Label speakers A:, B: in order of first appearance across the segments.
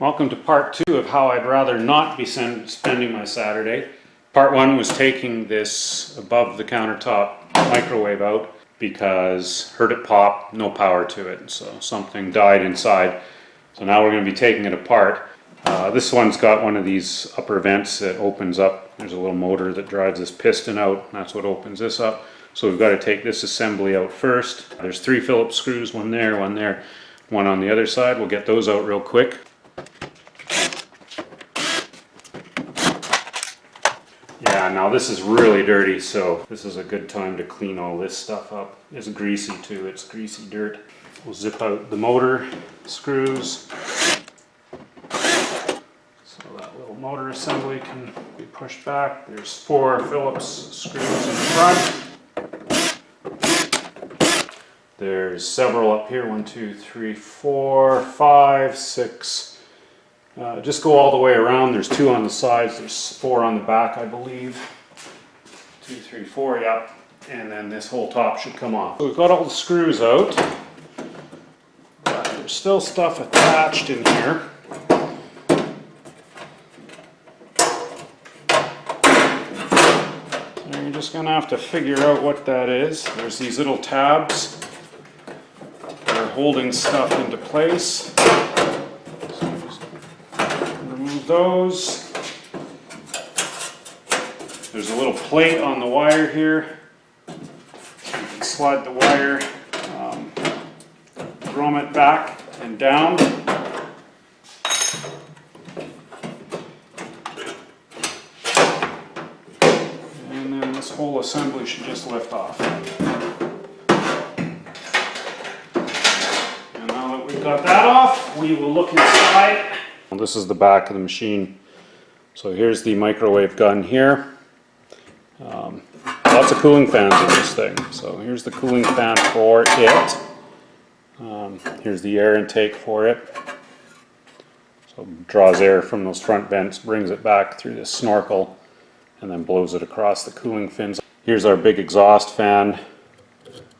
A: Welcome to part 2 of how I'd rather not be spending my Saturday. Part 1 was taking this above the countertop microwave out because heard it pop, no power to it, so something died inside. So now we're going to be taking it apart. This one's got one of these upper vents that opens up. There's a little motor that drives this piston out, and that's what opens this up. So we've got to take this assembly out first. There's 3 Phillips screws, one there, one on the other side. We'll get those out real quick. Yeah, now this is really dirty, so this is a good time to clean all this stuff up. It's greasy too, it's greasy dirt. We'll zip out the motor screws. So that little motor assembly can be pushed back. There's 4 Phillips screws in front. There's several up here, 1, 2, 3, 4, 5, 6. Just go all the way around. There's 2 on the sides, there's 4 on the back, I believe. 2, 3, 4, yeah. And then this whole top should come off. So we've got all the screws out. But there's still stuff attached in here. So you're just going to have to figure out what that is. There's these little tabs that are holding stuff into place. Those. There's a little plate on the wire here. So you can slide the wire, drum it back and down. And then this whole assembly should just lift off. And now that we've got that off, we will look inside. This is the back of the machine. So here's the microwave gun here. Lots of cooling fans in this thing. So here's the cooling fan for it. Here's the air intake for it. So it draws air from those front vents, brings it back through this snorkel, and then blows it across the cooling fins. Here's our big exhaust fan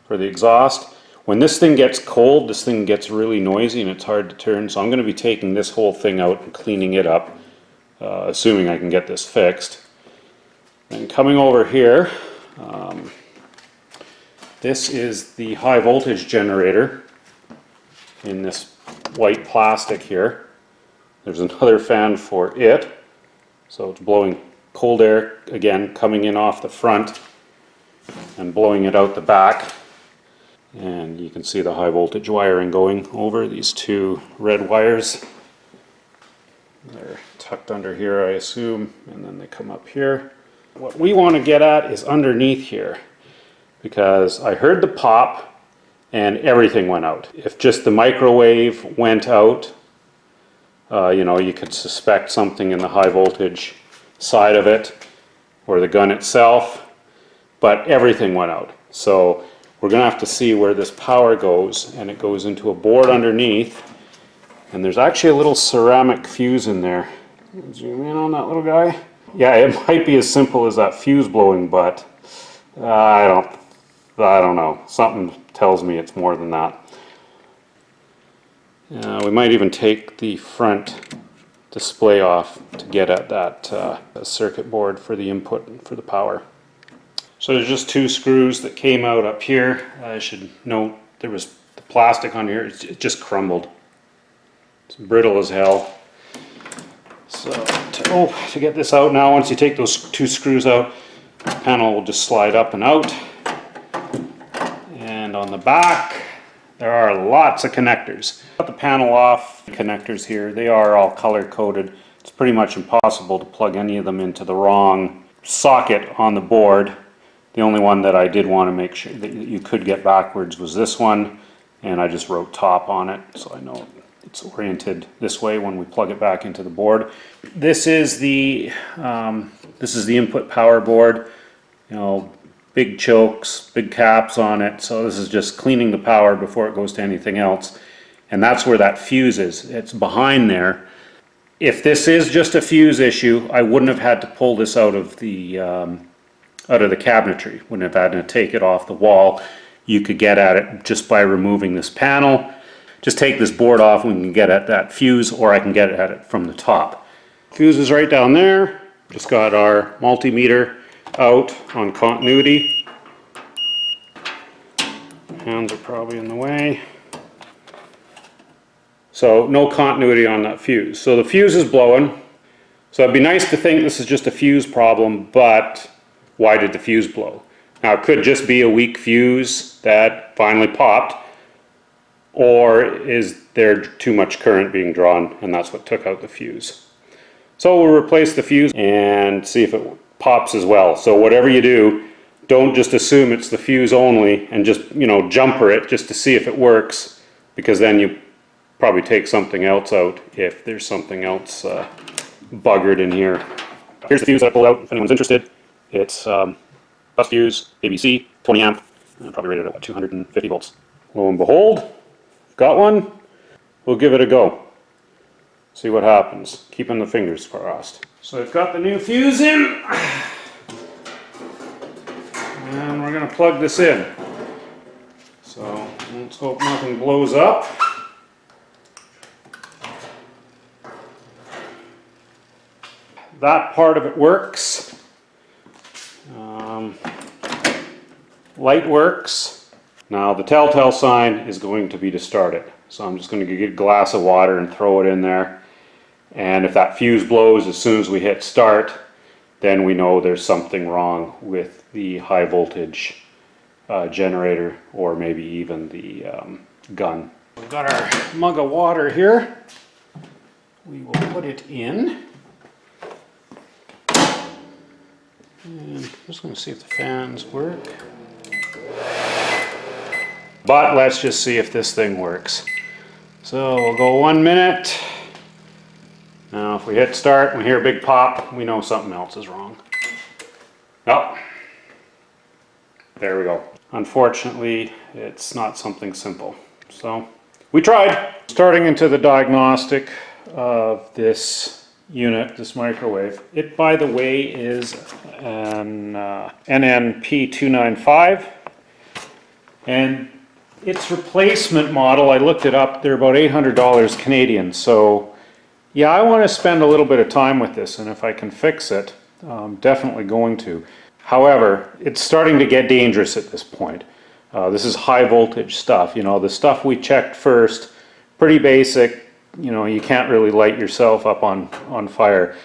A: for the exhaust. When this thing gets cold, this thing gets really noisy and it's hard to turn, so I'm going to be taking this whole thing out and cleaning it up, assuming I can get this fixed. And coming over here, this is the high voltage generator in this white plastic here. There's another fan for it, so it's blowing cold air, again, coming in off the front and blowing it out the back. And you can see the high voltage wiring going over these 2 red wires. They're tucked under here, I assume, and then they come up here. What we want to get at is underneath here, because I heard the pop and everything went out. If just the microwave went out, you know, you could suspect something in the high voltage side of it or the gun itself, but everything went out. So we're going to have to see where this power goes, and it goes into a board underneath, and there's actually a little ceramic fuse in there. Zoom in on that little guy. Yeah, it might be as simple as that fuse blowing, but I don't know. Something tells me it's more than that. We might even take the front display off to get at that circuit board for the input for the power. So there's just 2 screws that came out up here. I should note there was the plastic on here, it just crumbled. It's brittle as hell. So to get this out now, once you take those 2 screws out, the panel will just slide up and out. And on the back, there are lots of connectors. Got the panel off, the connectors here, they are all color coded. It's pretty much impossible to plug any of them into the wrong socket on the board. The only one that I did want to make sure that you could get backwards was this one, and I just wrote top on it, so I know it's oriented this way when we plug it back into the board. This is the input power board. You know, big chokes, big caps on it, so this is just cleaning the power before it goes to anything else. And that's where that fuse is. It's behind there. If this is just a fuse issue, I wouldn't have had to pull this out of the cabinetry. Wouldn't have had to take it off the wall. You could get at it just by removing this panel. just take this board off and we can get at that fuse, or I can get at it from the top. Fuse is right down there. Just got our multimeter out on continuity. Hands are probably in the way. So no continuity on that fuse. So the fuse is blowing. So it'd be nice to think this is just a fuse problem, but why did the fuse blow? Now it could just be a weak fuse that finally popped, or is there too much current being drawn and that's what took out the fuse. So we'll replace the fuse and see if it pops as well. So whatever you do, don't just assume it's the fuse only and just, jumper it just to see if it works, because then you probably take something else out if there's something else buggered in here. Here's the fuse that I pulled out if anyone's interested. It's bus fuse, ABC, 20 amp, probably rated at 250 volts. Lo and behold, got one. We'll give it a go. See what happens. Keeping the fingers crossed. So I've got the new fuse in. And we're going to plug this in. So let's hope nothing blows up. That part of it works. Light works. Now the telltale sign is going to be to start it. So I'm just going to get a glass of water and throw it in there. And if that fuse blows as soon as we hit start, then we know there's something wrong with the high voltage generator, or maybe even the gun. We've got our mug of water here. We will put it in. And I'm just going to see if the fans work. But let's just see if this thing works. So we'll go 1 minute. Now if we hit start and we hear a big pop, we know something else is wrong. Oh, there we go. Unfortunately, it's not something simple. So we tried. Starting into the diagnostic of this unit, this microwave. It, by the way, is an NNP295, and its replacement model, I looked it up, they're about $800 Canadian. So yeah, I want to spend a little bit of time with this, and if I can fix it, I'm definitely going to. However, it's starting to get dangerous at this point. This is high voltage stuff. The stuff we checked first, pretty basic. You can't really light yourself up on fire.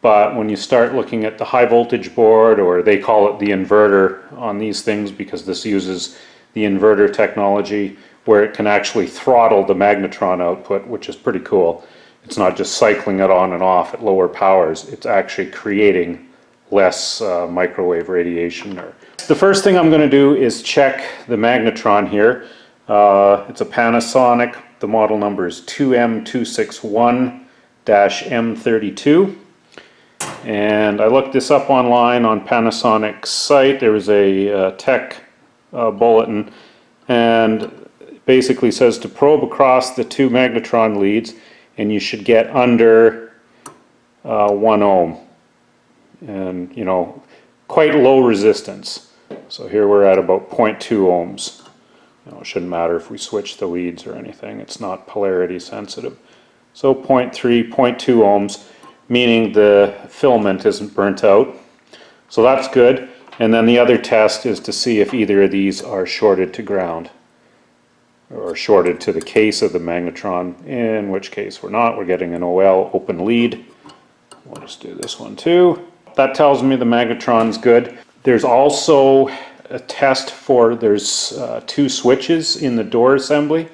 A: But when you start looking at the high voltage board, or they call it the inverter on these things because this uses the inverter technology where it can actually throttle the magnetron output, which is pretty cool. It's not just cycling it on and off at lower powers, it's actually creating less microwave radiation. The first thing I'm going to do is check the magnetron here. It's a Panasonic. The model number is 2M261-M32. And I looked this up online on Panasonic's site. There was a tech bulletin, and it basically says to probe across the two magnetron leads, and you should get under 1 ohm. And quite low resistance. So here we're at about 0.2 ohms. It shouldn't matter if we switch the leads or anything. It's not polarity sensitive. So 0.3, 0.2 ohms, meaning the filament isn't burnt out. So that's good. And then the other test is to see if either of these are shorted to ground, or shorted to the case of the magnetron, in which case we're not. We're getting an OL, open lead. We'll just do this one too. That tells me the magnetron's good. There's also a test for, there's 2 switches in the door assembly,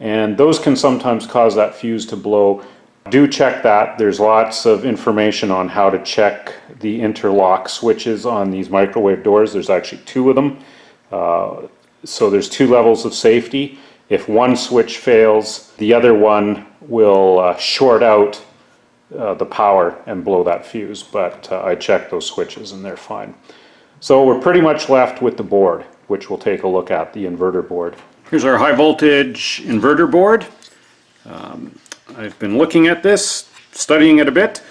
A: and those can sometimes cause that fuse to blow. Do check that. There's lots of information on how to check the interlock switches on these microwave doors. There's actually 2 of them. So there's 2 levels of safety. If one switch fails, the other one will short out the power and blow that fuse, but I checked those switches and they're fine. So we're pretty much left with the board, which we'll take a look at, the inverter board. Here's our high voltage inverter board. I've been looking at this, studying it a bit.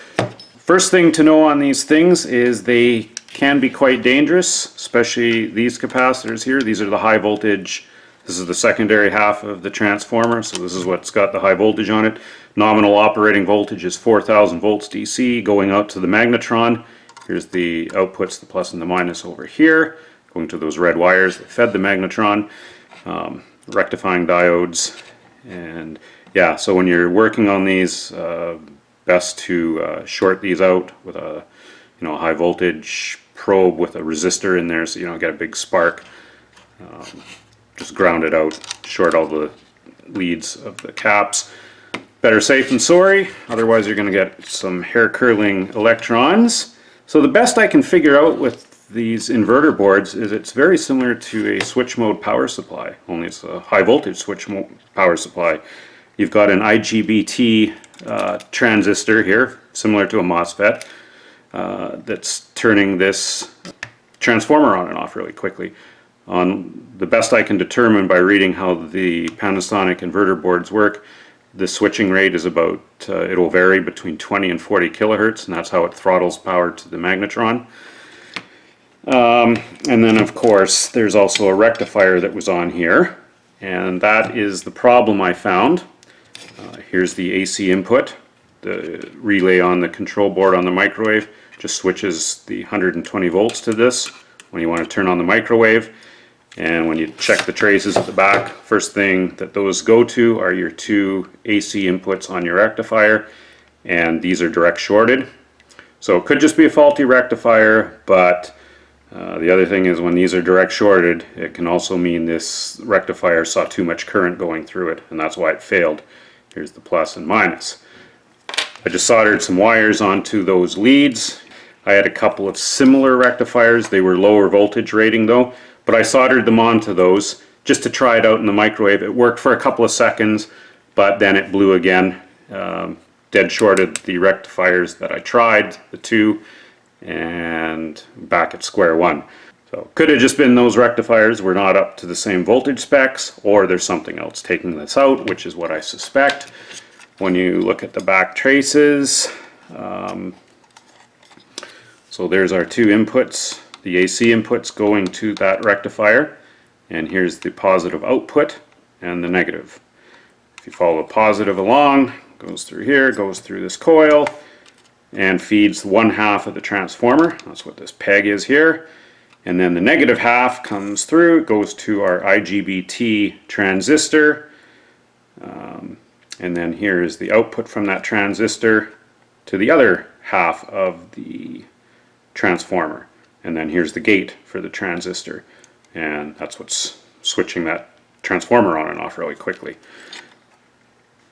A: First thing to know on these things is they can be quite dangerous, especially these capacitors here. These are the high voltage, This is the secondary half of the transformer, so this is what's got the high voltage on it. Nominal operating voltage is 4,000 volts DC going out to the magnetron. Here's the outputs, the plus and the minus over here, going to those red wires that fed the magnetron, rectifying diodes. And yeah, so when you're working on these, best to short these out with a high voltage probe with a resistor in there, so you don't get a big spark. Just ground it out, short all the leads of the caps. Better safe than sorry, otherwise you're going to get some hair curling electrons. So the best I can figure out with these inverter boards is it's very similar to a switch mode power supply, only it's a high voltage switch mode power supply. You've got an IGBT transistor here, similar to a MOSFET, that's turning this transformer on and off really quickly. On the best I can determine by reading how the Panasonic inverter boards work, the switching rate is about, it'll vary between 20 and 40 kilohertz, and that's how it throttles power to the magnetron. And then of course there's also a rectifier that was on here, and that is the problem I found. Here's the AC input. The relay on the control board on the microwave just switches the 120 volts to this when you want to turn on the microwave. And when you check the traces at the back, first thing that those go to are your two AC inputs on your rectifier, and these are direct shorted. So it could just be a faulty rectifier, but the other thing is when these are direct shorted, it can also mean this rectifier saw too much current going through it, and that's why it failed. Here's the plus and minus. I just soldered some wires onto those leads. I had a couple of similar rectifiers. They were lower voltage rating though, but I soldered them onto those just to try it out in the microwave. It worked for a couple of seconds, but then it blew again. Dead shorted the rectifiers that I tried, the two, and back at square one. So could have just been those rectifiers were not up to the same voltage specs, or there's something else taking this out, which is what I suspect. When you look at the back traces, so there's our two inputs, the AC inputs going to that rectifier, and here's the positive output and the negative. If you follow the positive along, goes through here, goes through this coil, and feeds one half of the transformer. That's what this peg is here. And then the negative half comes through, it goes to our IGBT transistor, and then here is the output from that transistor to the other half of the transformer. And then here's the gate for the transistor, and that's what's switching that transformer on and off really quickly.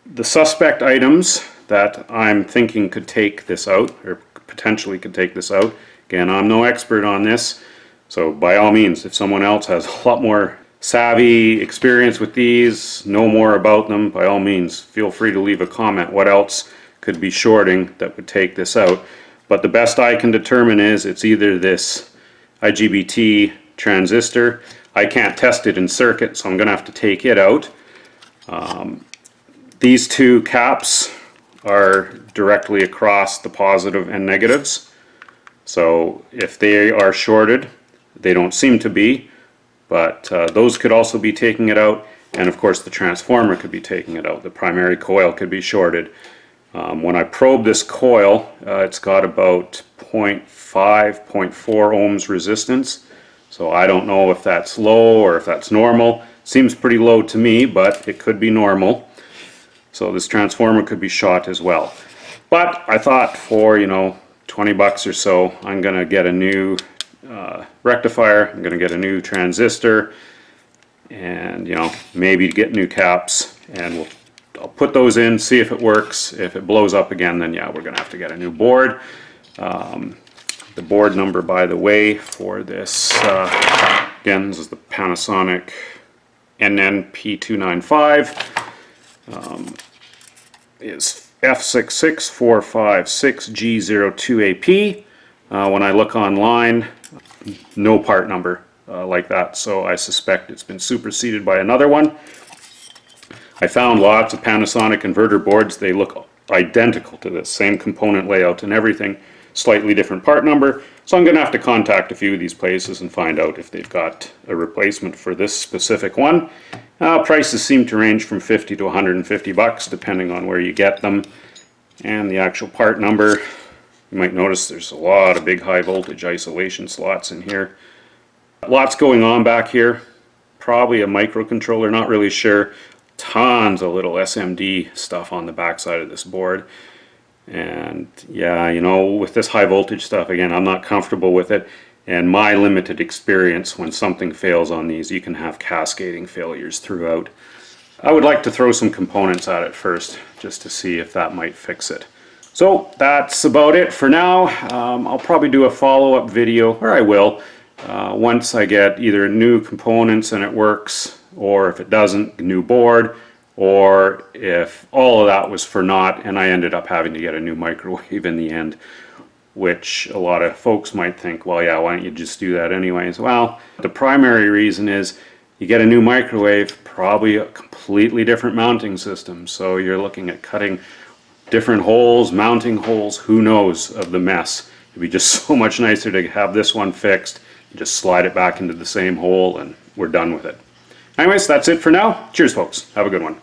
A: The suspect items that I'm thinking could take this out, or potentially could take this out, again, I'm no expert on this, so by all means, if someone else has a lot more savvy experience with these, know more about them, by all means, feel free to leave a comment. What else could be shorting that would take this out? But the best I can determine is it's either this IGBT transistor. I can't test it in circuit, so I'm going to have to take it out. These two caps are directly across the positive and negatives. So if they are shorted, they don't seem to be, but those could also be taking it out, and of course the transformer could be taking it out. The primary coil could be shorted. When I probe this coil, it's got about 0.5, 0.4 ohms resistance. So I don't know if that's low or if that's normal. Seems pretty low to me, but it could be normal. So this transformer could be shot as well. But I thought for, 20 bucks or so, I'm going to get a new rectifier, I'm going to get a new transistor, and maybe get new caps, and I'll put those in, see if it works. If it blows up again, then yeah, we're going to have to get a new board. The board number, by the way, for this, again, this is the Panasonic NNP295, is F66456G02AP. When I look online, no part number like that, so I suspect it's been superseded by another one. I found lots of Panasonic inverter boards. They look identical to this, same component layout and everything. slightly different part number. So I'm going to have to contact a few of these places and find out if they've got a replacement for this specific one. Prices seem to range from 50 to 150 bucks depending on where you get them. And the actual part number, you might notice there's a lot of big high voltage isolation slots in here. Lots going on back here. Probably a microcontroller, not really sure. Tons of little SMD stuff on the back side of this board. And yeah, you know, with this high voltage stuff, again, I'm not comfortable with it. And my limited experience, when something fails on these, you can have cascading failures throughout. I would like to throw some components at it first, just to see if that might fix it. So that's about it for now. I'll probably do a follow-up video, or I will, once I get either new components and it works, or if it doesn't, new board, or if all of that was for naught and I ended up having to get a new microwave in the end, which a lot of folks might think, well, yeah, why don't you just do that anyways? Well, the primary reason is you get a new microwave, probably a completely different mounting system. So you're looking at cutting different holes, mounting holes, who knows of the mess. It'd be just so much nicer to have this one fixed. You just slide it back into the same hole and we're done with it. Anyways, that's it for now. Cheers, folks. Have a good one.